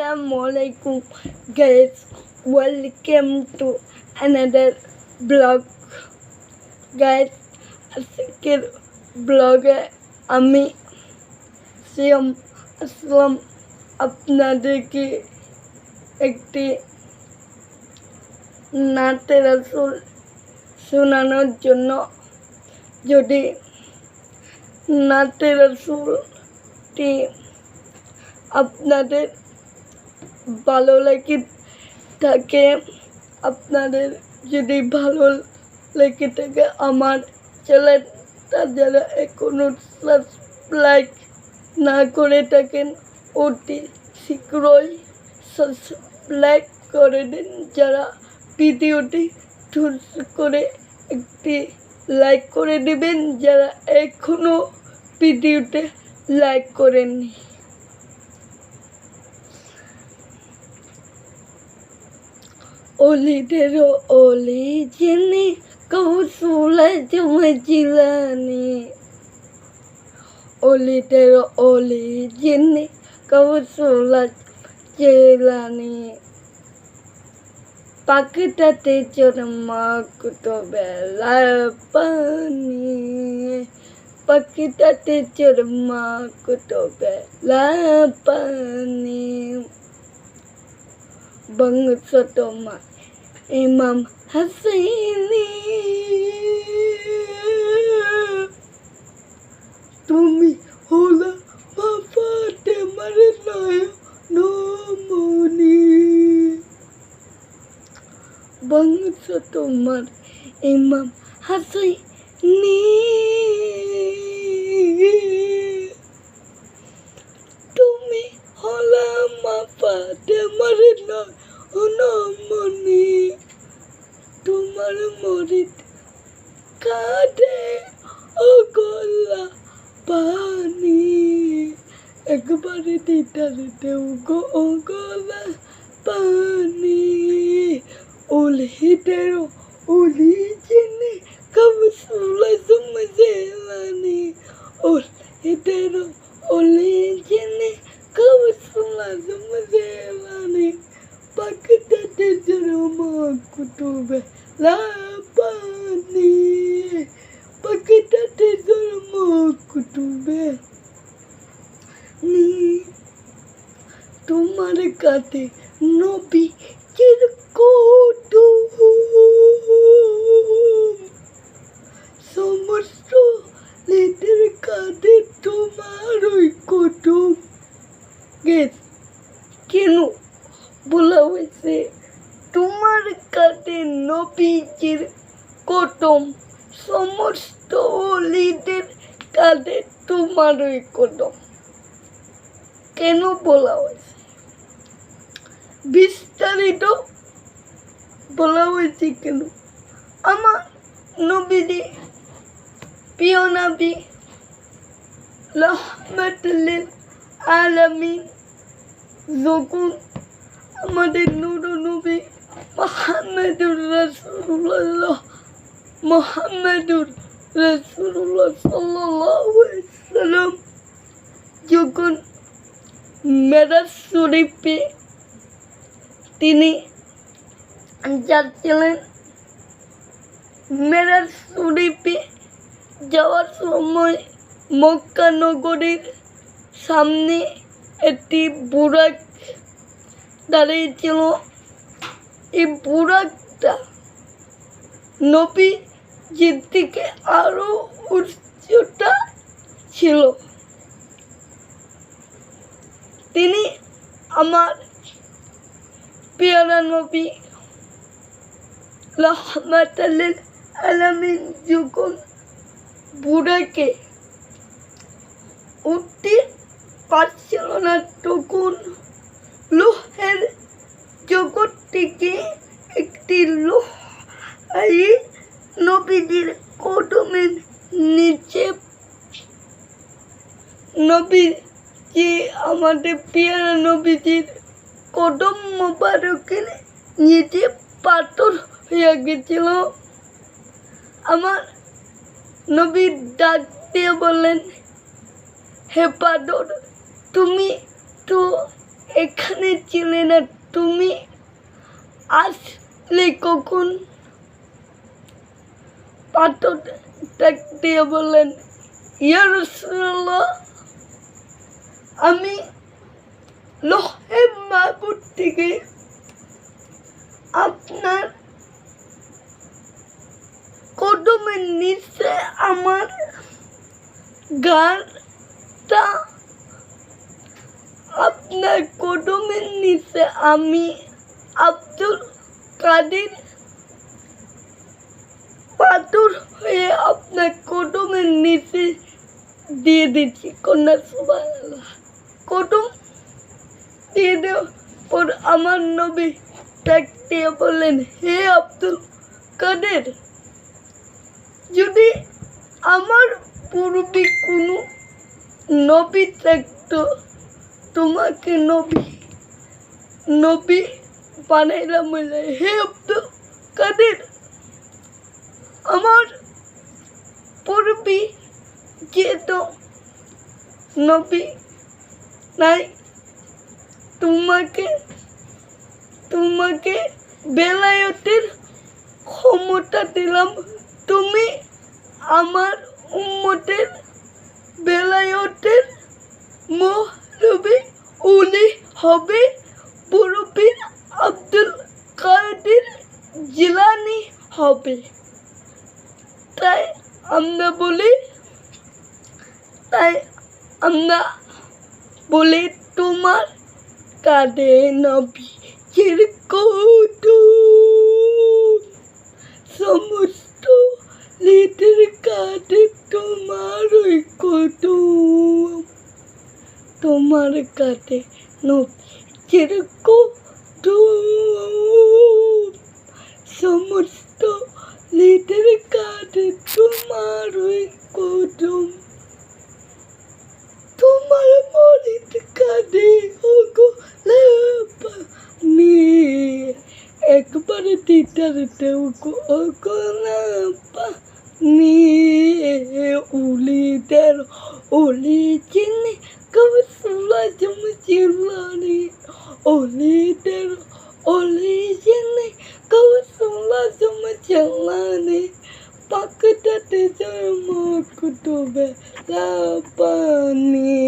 Assalamualaikum guys, welcome to another vlog guys. আজকের ব্লগে আমি সিয়াম আসলাম আপনাদেরকে একটি নাতের আসল শোনানোর জন্য। যদি নাতের আসলটি আপনাদের ভালো লেগে থাকে, আপনাদের যদি ভালো লেগে থাকে আমার চ্যানেলটা যারা এখনো সাবস্ক্রাইব না করে থাকেন অতি শীঘ্রই সাবস্ক্রাইব করে দিন। যারা ভিডিওটি করে একটি লাইক করে দিবেন, যারা এখনো ভিডিওতে লাইক করেননি। Olidero oli jeni kausula jumajilani. Olidero oli jeni kausula jilani. Pakitate jorma kuto bela pani. Pakitate jorma kuto bela pani. Bangsa toma Imam Hasaini Tumi hola mafate marinaya no moni. Bangsa toma Imam Hasaini Tumi hola mafate marinaya মনি। তোমার মরিত কাঁদে ও গলা পানি, একবারে দিদারেতেও গো ও গলা পানি। উলহিদেরও উলি জেনে কাবসুলা জমজেলানি। উলহিদেরও উলি জেনে কাবসুলা জমজেলানি। Pakitate jorma kuto bela pani. Pakitate jorma kuto bela. Tomar kate nobi kir kodum. Somosto leder kate tomaroi kodum. Guys, keno বলা হয়েছে তোমার কাছে নবীজির কদম, সমস্ত ওলিদের কাছে তোমারই কদম। কেন বলা হয়েছে বিস্তারিত বলা হয়েছে কেন? আমার নবীজি প্রিয় নবী রাহমাতুল লিল আলামিন যখন আমাদের নূর নবী মুহাম্মদুর রাসূলুল্লাহ সাল্লাল্লাহু আলাইহি ওয়াসাল্লাম যখন মেরাজ শরীফে তিনি যাচ্ছিলেন, মেরাজ শরীফে যাওয়ার সময় মক্কা নগরীর সামনে একটি বুরাক দাঁড়িয়েছিল। এই বুরাকটা নবীজির দিকে আরো উচ্চতা ছিল। তিনি আমার পেয়ারা নবী রাহমাতুল লিল আলামিন যখন বুরাকে উঠতে পারছিল না, তখন লোহের জগৎ থেকে একটি লোহ নবীজির কদমের নিচে, নবীজি আমাদের পেয়ারা নবীজির কদম মোবারকের নিচে পাথর হয়ে গেছিল। আমার নবী ডাক দিয়ে বললেন, হে পাথর, তুমি তো এখানে ছিলে না, তুমি আসলে কখন? পাথর ডাক দিয়ে বললেন, ইয়া রাসূলুল্লাহ, আমি লৌহে মাহফুজ থেকে আপনার কদমের নিচে আমার গানটা, আপনার কদমের নিচে আমি আব্দুল কাদের পাথর হয়ে আপনার কদমের নিচে দিয়ে দিচ্ছি। কন্যা সুবহানাল্লাহ। কদম দিয়ে দেওয়ার পর আমার নবী ডাক দিয়ে বললেন, হে আব্দুল কাদের, যদি আমার পূর্বে কোনো নবী থাকতো, তোমাকে নবী বানাইলাম। বলে, হে আব্দুল কাদের, আমার পূর্বে যেহেতু নবী নাই, তোমাকে বেলায়েতের ক্ষমতা দিলাম। তুমি আমার উম্মতের বেলায়েতের মহলবি উলি হবে। পূর্বে আব্দুল কাদের জিলানী হবে। তাই আমরা বলি তোমার কাঁধে নবীর কদম, সমস্ত লিদের কাঁধে তোমার ওই কদম, তোমার কাঁধে নবীর কদম, সমস্ত লিদের কাঁধে তোমার ওই কদম, তোমার মরিদ কাঁধে ওগো লাপানি, একবারে দিদারতে ওগো লাপানি, উলিদের ওলি চিনি কবসুলা জমচিলানি, উলিদের ওলি চিনি কবসুলা জমচিলানি, পাকটাতে জয় মকুতবে লাপানি।